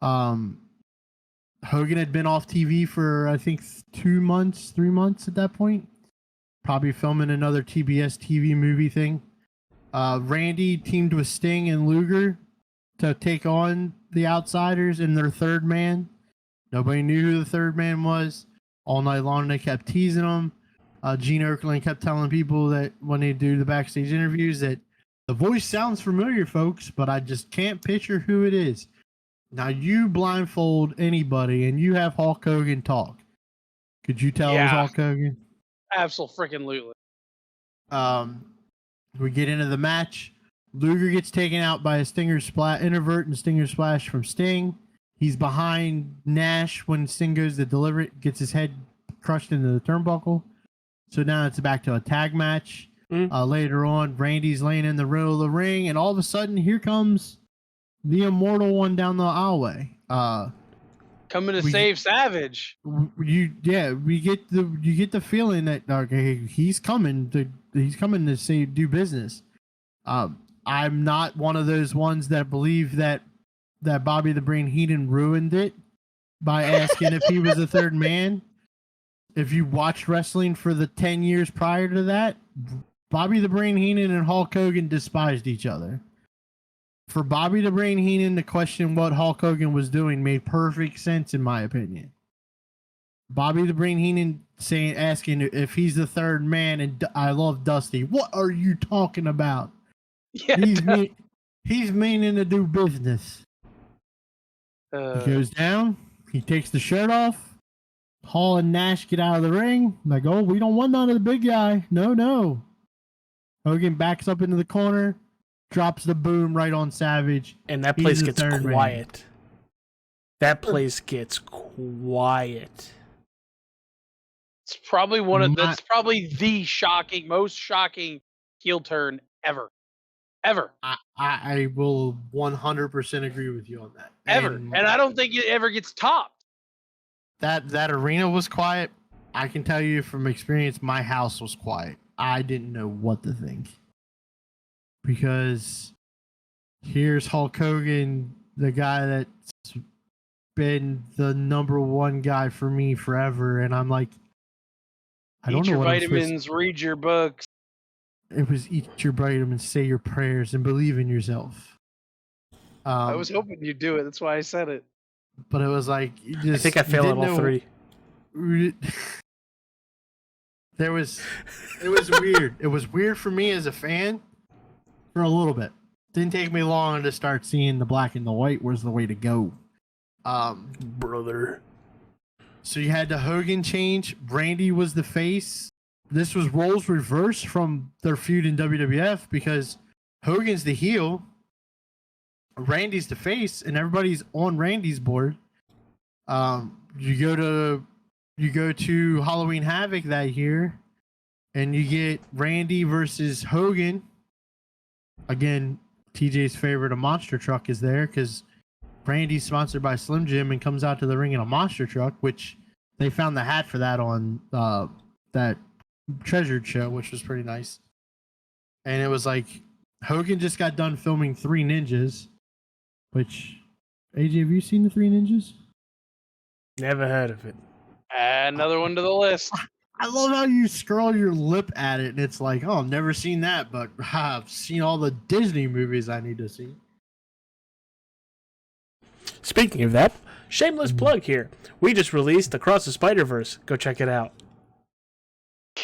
Hogan had been off TV for I think 3 months at that point. Probably filming another TBS TV movie thing. Randy teamed with Sting and Luger to take on the Outsiders and their third man. Nobody knew who the third man was. All night long they kept teasing him. Gene Okerlund kept telling people that when they do the backstage interviews that the voice sounds familiar, folks, but I just can't picture who it is. Now you blindfold anybody and you have Hulk Hogan talk. Could you tell it was Hulk Hogan? Absolutely. We get into the match. Luger gets taken out by a Stinger Splash, Introvert and Stinger Splash from Sting. He's behind Nash when Sting goes to deliver it, gets his head crushed into the turnbuckle. So now it's back to a tag match. Later on, Randy's laying in the middle of the ring, and all of a sudden, here comes the Immortal One down the aisleway. Coming to save Savage. You get the feeling that okay, he's coming to do business. I'm not one of those ones that believe that Bobby the Brain Heenan ruined it by asking if he was a third man. If you watched wrestling for the 10 years prior to that, Bobby the Brain Heenan and Hulk Hogan despised each other. For Bobby the Brain Heenan to question what Hulk Hogan was doing made perfect sense, in my opinion. Bobby the Brain Heenan asking if he's the third man, and I love Dusty. What are you talking about? Yeah, he's meaning to do business. He goes down. He takes the shirt off. Hall and Nash get out of the ring. Like, oh, we don't want none of the big guy. No. Hogan backs up into the corner, drops the boom right on Savage. And that place gets quiet. That place gets quiet. It's probably that's probably the most shocking heel turn ever. I will 100% agree with you on that. And I don't think it ever gets topped. That arena was quiet. I can tell you from experience, my house was quiet. I didn't know what to think. Because here's Hulk Hogan, the guy that's been the number one guy for me forever, and I'm like, I don't know what vitamins, read your books. it was eat your vitamins, say your prayers, and believe in yourself. I was hoping you'd do it. That's why I said it. But it was like you I just. think I failed at all three. It was weird. It was weird for me as a fan for a little bit. Didn't take me long to start seeing the black and the white was the way to go. Brother. So you had the Hogan change. Randy was the face. This was roles reversed from their feud in WWF because Hogan's the heel, Randy's the face, and everybody's on Randy's board. You go to Halloween Havoc that year, and you get Randy versus Hogan. Again, TJ's favorite, a monster truck, is there because Randy's sponsored by Slim Jim and comes out to the ring in a monster truck, which they found the hat for that on that Treasured show, which was pretty nice. And it was like Hogan just got done filming Three Ninjas, which AJ, have you seen the Three Ninjas? Never heard of it. Another one to the list. I love how you scroll your lip at it and it's like, oh, I've never seen that, but I've seen all the Disney movies I need to see. Speaking of that, shameless plug here. We just released Across the Spider-Verse. Go check it out.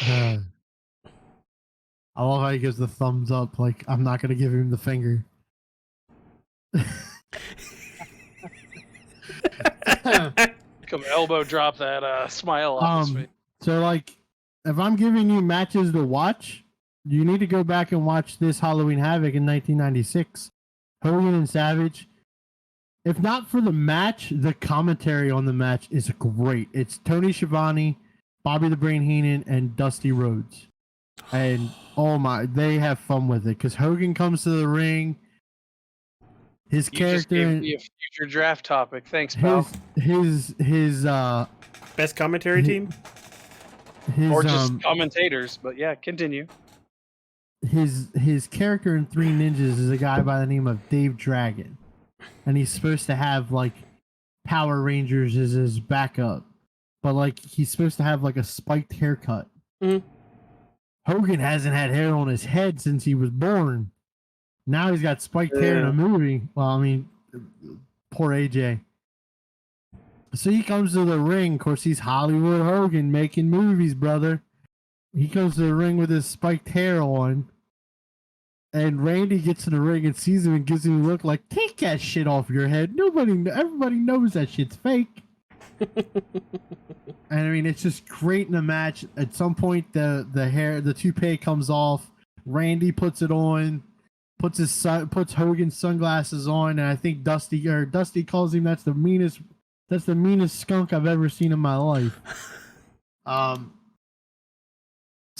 I love how he gives the thumbs up, like, I'm not going to give him the finger. Come elbow drop that smile off his face. So, like, if I'm giving you matches to watch, you need to go back and watch this Halloween Havoc in 1996. Hogan and Savage. If not for the match, the commentary on the match is great. It's Tony Schiavone, Bobby the Brain Heenan, and Dusty Rhodes. And, oh my, they have fun with it. Because Hogan comes to the ring. His You character... just gave me a future draft topic. Thanks, pal. His Best commentary team? Or just commentators, but yeah, continue. His character in Three Ninjas is a guy by the name of Dave Dragon. And he's supposed to have, like, Power Rangers as his backup. But, like, he's supposed to have, like, a spiked haircut. Mm-hmm. Hogan hasn't had hair on his head since he was born. Now he's got spiked hair in a movie. Well, I mean, poor AJ. So he comes to the ring. Of course, he's Hollywood Hogan making movies, brother. He comes to the ring with his spiked hair on. And Randy gets to the ring and sees him and gives him a look like, take that shit off your head. Everybody knows that shit's fake. And I mean, it's just great in the match. At some point, the toupee comes off. Randy puts it on, puts Hogan's sunglasses on, and I think Dusty calls him that's the meanest skunk I've ever seen in my life. So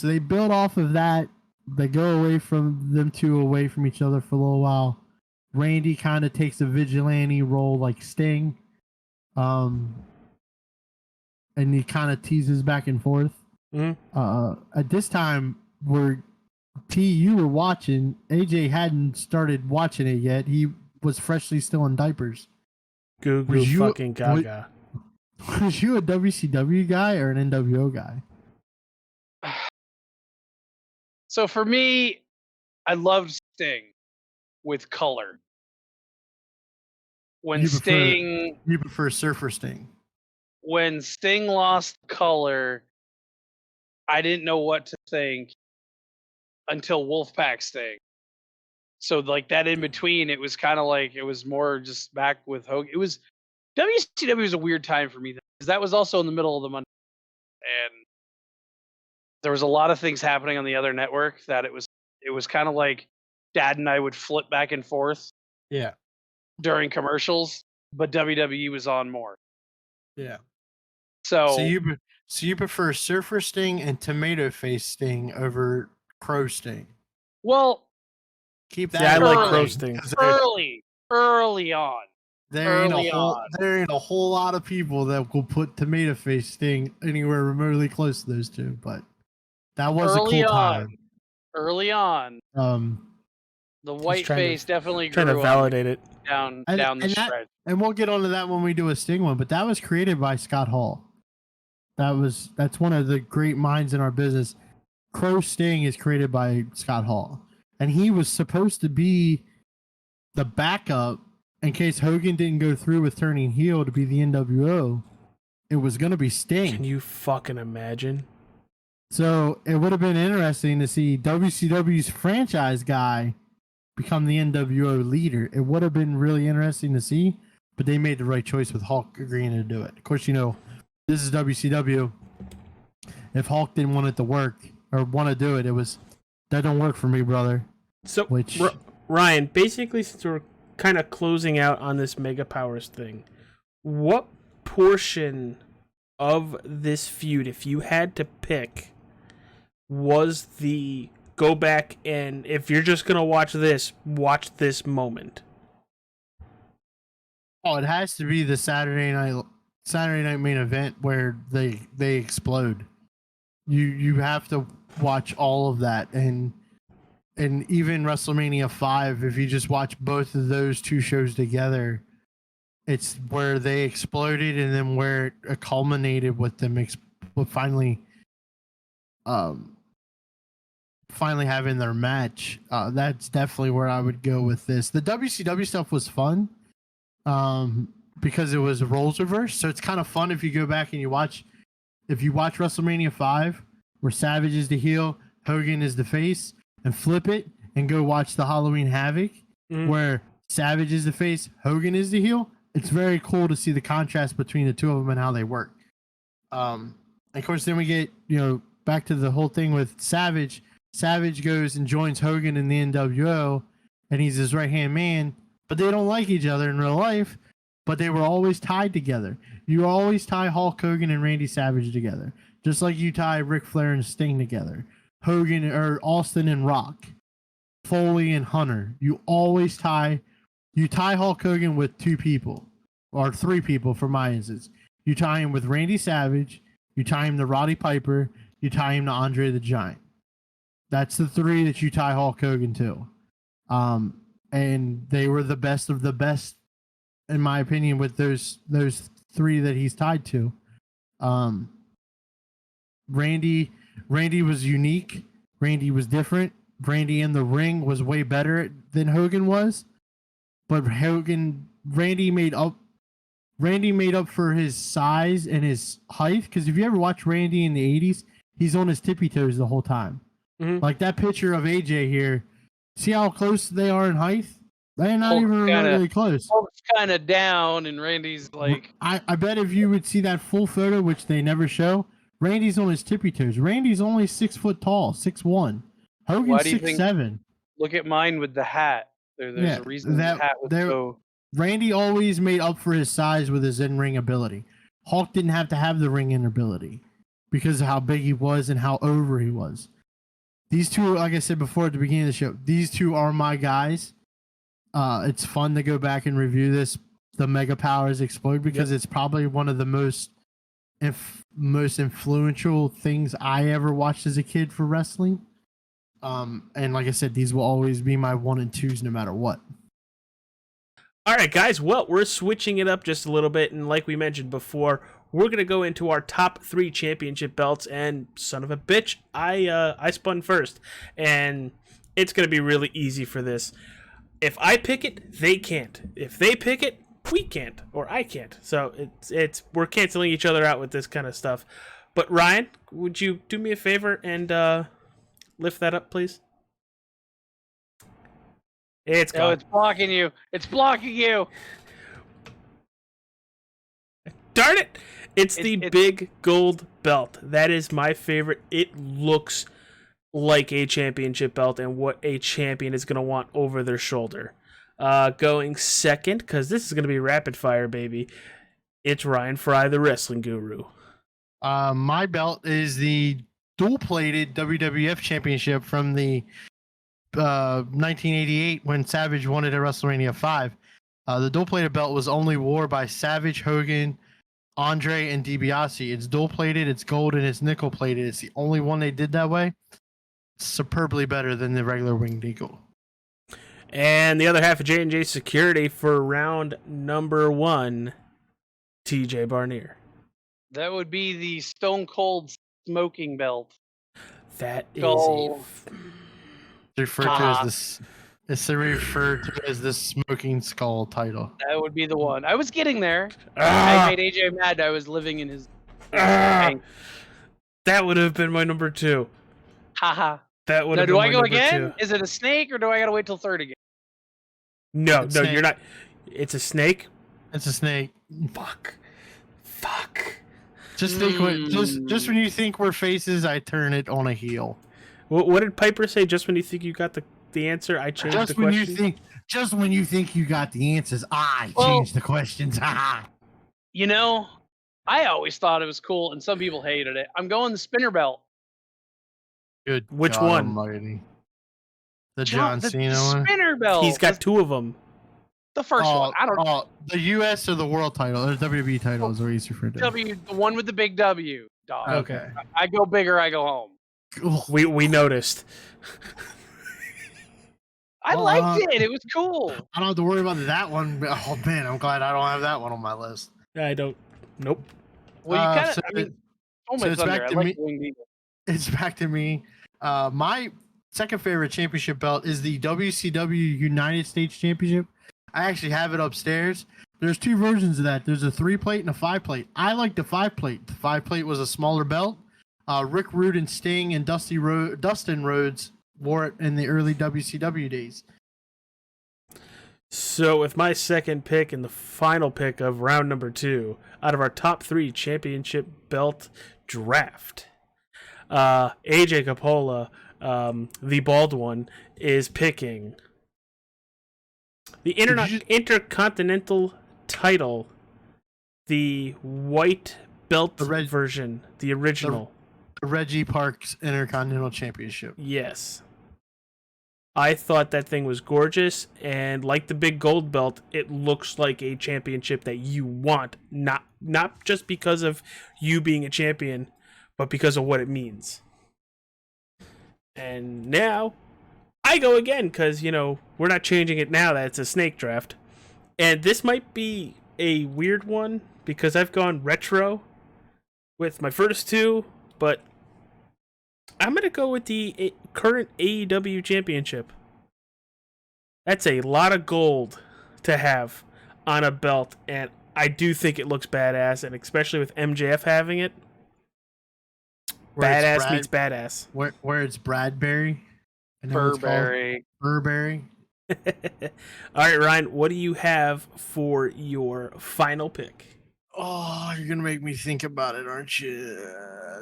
they build off of that. They go away from each other for a little while. Randy kind of takes a vigilante role like Sting. And he kind of teases back and forth. Mm-hmm. At this time, you were watching. AJ hadn't started watching it yet. He was freshly still in diapers. Goo fucking gaga. Was you a WCW guy or an NWO guy? So for me, I loved Sting with color. When You prefer Surfer Sting. When Sting lost color, I didn't know what to think until Wolfpack Sting. So like that in between, it was kind of like it was more just back with Hogan. It was WCW was a weird time for me because that was also in the middle of the Monday, and there was a lot of things happening on the other network that it was kind of like Dad and I would flip back and forth. Yeah. During commercials, but WWE was on more. Yeah. So you prefer Surfer Sting and Tomato Face Sting over Crow Sting? Well, keep that. Yeah, I like Crow Sting. Early on. There ain't a whole lot of people that will put Tomato Face Sting anywhere remotely close to those two, but that was a cool time. Early on. The white face definitely grew trying to validate it down the stretch. And we'll get onto that when we do a Sting one, but that was created by Scott Hall. That's one of the great minds in our business. Crow Sting is created by Scott Hall, and he was supposed to be the backup in case Hogan didn't go through with turning heel to be the NWO. It was going to be Sting. Can you fucking imagine? So it would have been interesting to see WCW's franchise guy become the NWO leader. It would have been really interesting to see, but they made the right choice with Hulk agreeing to do it. Of course, this is WCW. If Hulk didn't want it to work or want to do it, that don't work for me, brother. So, Ryan, basically, since we're kind of closing out on this Mega Powers thing, what portion of this feud, if you had to pick, was the go back and if you're just gonna watch this moment? Oh, it has to be the Saturday night main event where they explode. You have to watch all of that, and even WrestleMania 5, if you just watch both of those two shows together, it's where they exploded and then where it culminated with them finally having their match. That's definitely where I would go with this. The WCW stuff was fun because it was roles reversed, so it's kind of fun if you go back and you watch WrestleMania 5 where Savage is the heel, Hogan is the face, and flip it and go watch the Halloween Havoc where Savage is the face, Hogan is the heel. It's very cool to see the contrast between the two of them and how they work. And of course, then we get back to the whole thing with Savage. Savage goes and joins Hogan in the NWO, and he's his right-hand man, but they don't like each other in real life, but they were always tied together. You always tie Hulk Hogan and Randy Savage together, just like you tie Ric Flair and Sting together. Hogan or Austin and Rock, Foley and Hunter. You always tie Hulk Hogan with two people, or three people for my instance. You tie him with Randy Savage, you tie him to Roddy Piper, you tie him to Andre the Giant. That's the three that you tie Hulk Hogan to. And they were the best of the best, in my opinion, with those three that he's tied to. Randy was unique. Randy was different. Randy in the ring was way better than Hogan was. But Randy made up for his size and his height. Because if you ever watch Randy in the 80s, he's on his tippy toes the whole time. Mm-hmm. Like that picture of AJ here. See how close they are in height? They're not even really close. Hulk's kind of down, and Randy's like... I bet if you would see that full photo, which they never show, Randy's on his tippy toes. Randy's only 6 foot tall, 6'1". Hogan's 6'7". Look at mine with the hat. There's a reason the hat was so... Randy always made up for his size with his in-ring ability. Hulk didn't have to have the ring-in ability because of how big he was and how over he was. These two, like I said before at the beginning of the show, these two are my guys. It's fun to go back and review this, the Mega Powers Explode, because it's probably one of the most influential things I ever watched as a kid for wrestling. And like I said, these will always be my 1 and 2s no matter what. All right, guys. Well, we're switching it up just a little bit, and like we mentioned before, we're gonna go into our top 3 championship belts. And son of a bitch, I spun first, and it's gonna be really easy for this. If I pick it, they can't. If they pick it, we can't, or I can't. So it's we're canceling each other out with this kind of stuff. But Ryan, would you do me a favor and lift that up, please? It's gone. Oh, it's blocking you. It's blocking you. Darn it! It's the big gold belt. That is my favorite. It looks like a championship belt and what a champion is going to want over their shoulder. Going second, because this is going to be rapid fire, baby. It's Ryan Fry, the wrestling guru. My belt is the dual-plated WWF championship from the 1988 when Savage won it at WrestleMania 5. The dual-plated belt was only worn by Savage, Hogan, Andre, and DiBiase. It's dual-plated, it's gold, and it's nickel-plated. It's the only one they did that way. It's superbly better than the regular Winged Eagle. And the other half of J&J Security for round number 1, TJ Barnier. That would be the Stone Cold Smoking Belt. That is Skull. Referred to as this. It's referred to as the Smoking Skull title. That would be the one. I was getting there. Ah! I made AJ mad. I was living in his. That would have been my number 2. Haha. That would Now, have do been I my go number again? 2. Is it a snake or do I gotta wait till third again? No, It's no, snake. you're not. It's a snake. It's a snake. Fuck. Just think just when you think we're faces, I turn it on a heel. What did Piper say? Just when you think you got the answer, I changed the question. Just when you think you got the answers, I change the questions. You know, I always thought it was cool, and some people hated it. I'm going the spinner belt. Good. Which God one? Almighty. The John Cena the one. spinner belt. He's got 2 of them. the first one. I don't the U.S. or the world title, or the WWE title is what he's referred to. the one with the big W. Dog. Okay. I go bigger, I go home. Cool. We noticed. I liked it. It was cool. I don't have to worry about that one. Oh man, I'm glad I don't have that one on my list. I don't. Nope. Well, you kind of. so I mean, oh so my it's thunder! back I to like me. Winged Eagle. It's back to me. My second favorite championship belt is the WCW United States Championship. I actually have it upstairs. There's 2 versions of that. There's a 3-plate and a 5-plate. I like the 5-plate. The 5-plate was a smaller belt. Rick Rude and Sting and Dustin Rhodes wore it in the early WCW days. So with my second pick and the final pick of round number 2, out of our top 3 championship belt draft, AJ Capola, the bald one, is picking the Intercontinental title, the white belt version, the original. The Reggie Parks Intercontinental Championship. Yes. I thought that thing was gorgeous, and like the big gold belt, it looks like a championship that you want, not just because of you being a champion, but because of what it means. And now, I go again, because, we're not changing it now that it's a snake draft. And this might be a weird one, because I've gone retro with my first 2, but I'm going to go with the current AEW championship. That's a lot of gold to have on a belt, and I do think it looks badass, and especially with MJF having it, badass meets badass. Where it's Bradbury. Burberry. Burberry. All right, Ryan, what do you have for your final pick? Oh, you're going to make me think about it, aren't you?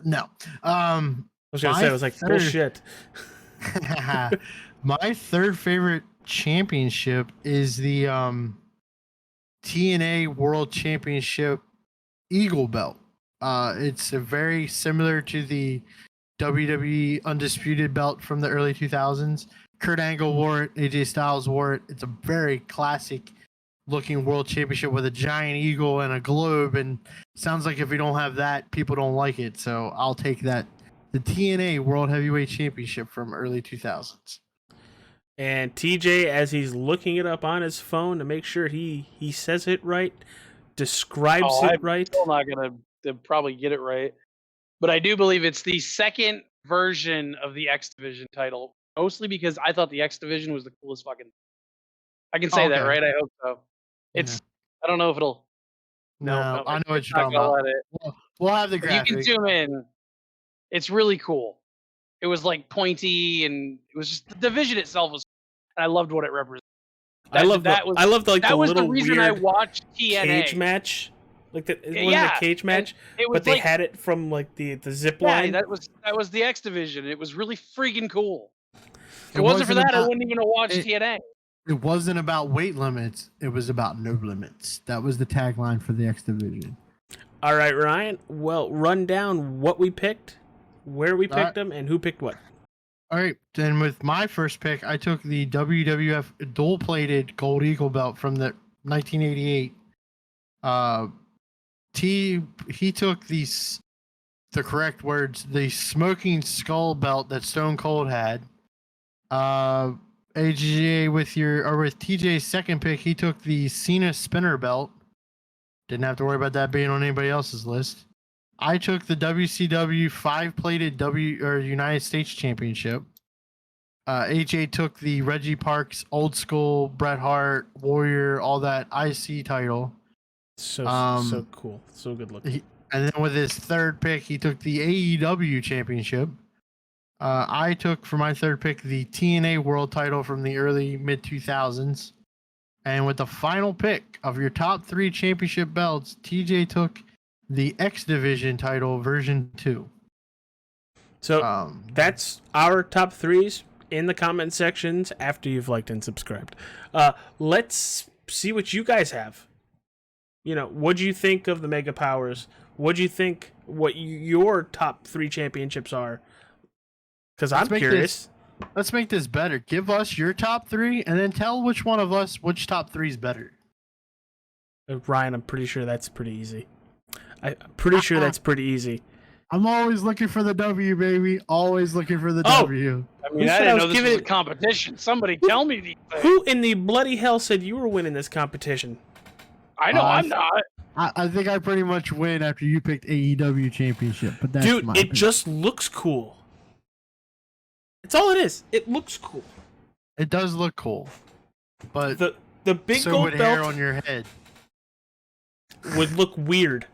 No. I was going to say, I was like, bullshit. My third favorite championship is the TNA World Championship Eagle Belt. It's very similar to the WWE Undisputed Belt from the early 2000s. Kurt Angle wore it. AJ Styles wore it. It's a very classic looking world championship with a giant eagle and a globe. And sounds like if we don't have that, people don't like it. So I'll take that. The TNA World Heavyweight Championship from early 2000s. And TJ, as he's looking it up on his phone to make sure he says it right, describes it right. I'm still not going to probably get it right. But I do believe it's the second version of the X Division title, mostly because I thought the X Division was the coolest fucking. I can say that, right? I hope so. It's. I don't know if it'll. No, I know what you're talking about. We'll have the graphic. You can zoom in. It's really cool. It was like pointy, and it was just the division itself was. And I loved what it represented. I loved the reason weird I watched TNA cage match. Like it wasn't a cage match, but they had it from like the zip line. Yeah, that was the X Division. It was really freaking cool. If it wasn't for that, I wouldn't even have watched TNA. It wasn't about weight limits. It was about no limits. That was the tagline for the X Division. All right, Ryan. Well, run down what we picked, where we picked them, and who picked what. All right. Then with my first pick, I took the WWF dual-plated Gold Eagle belt from the 1988. He took the correct words, the Smoking Skull belt that Stone Cold had. AJ with TJ's second pick, he took the Cena Spinner belt. Didn't have to worry about that being on anybody else's list. I took the WCW 5-plated United States Championship. AJ took the Reggie Parks old school Bret Hart Warrior, all that IC title. So cool. So good looking. And then with his third pick, he took the AEW Championship. I took for my third pick the TNA World title from the early mid 2000s. And with the final pick of your top 3 championship belts, TJ took the X Division title version 2. So that's our top 3s in the comment sections after you've liked and subscribed. Let's see what you guys have. You know, what'd you think of the Mega Powers? What'd you think what your top 3 championships are? Because I'm curious. Let's make this better. Give us your top 3 and then tell which one of us which top 3 is better. Ryan, I'm pretty sure that's pretty easy. I'm pretty sure that's pretty easy. I'm always looking for the W, baby. Always looking for the W. I mean, I didn't know this was a competition. Somebody tell me these things. Who in the bloody hell said you were winning this competition? I know I'm not. I think I pretty much win after you picked AEW Championship. But that's Dude, my it opinion. just looks cool. It's all it is. It looks cool. It does look cool. But the big so gold would hair belt on your head would look weird.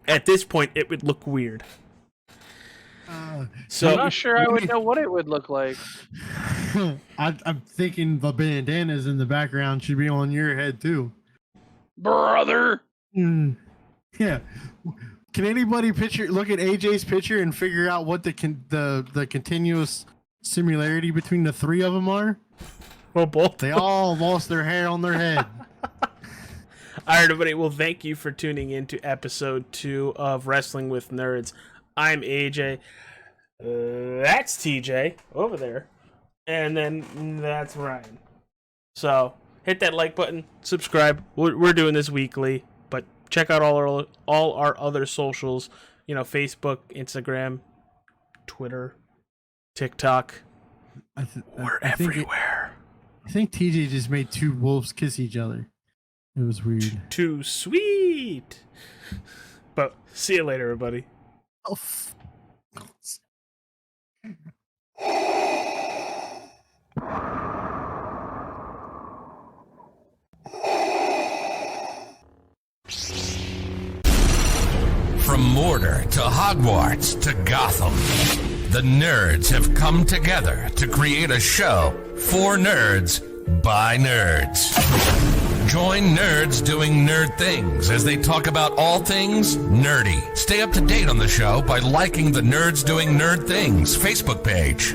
At this point, it would look weird. So I'm not sure I would know what it would look like. I'm thinking the bandanas in the background should be on your head too. Brother. Yeah. Can anybody look at AJ's picture and figure out what the continuous similarity between the 3 of them are? Well, both. They all lost their hair on their head. All right, everybody. Well, thank you for tuning in to episode 2 of Wrestling with Nerds. I'm AJ. That's TJ over there. And then that's Ryan. So hit that like button, subscribe. We're doing this weekly, but check out all our other socials. You know, Facebook, Instagram, Twitter, TikTok. We're everywhere. I think TJ just made 2 wolves kiss each other. It was weird. Too sweet. But see you later, everybody. Oh, From Mordor to Hogwarts to Gotham, the nerds have come together to create a show for nerds by nerds. Join nerds doing nerd things as they talk about all things nerdy. Stay up to date on the show by liking the Nerds Doing Nerd Things Facebook page.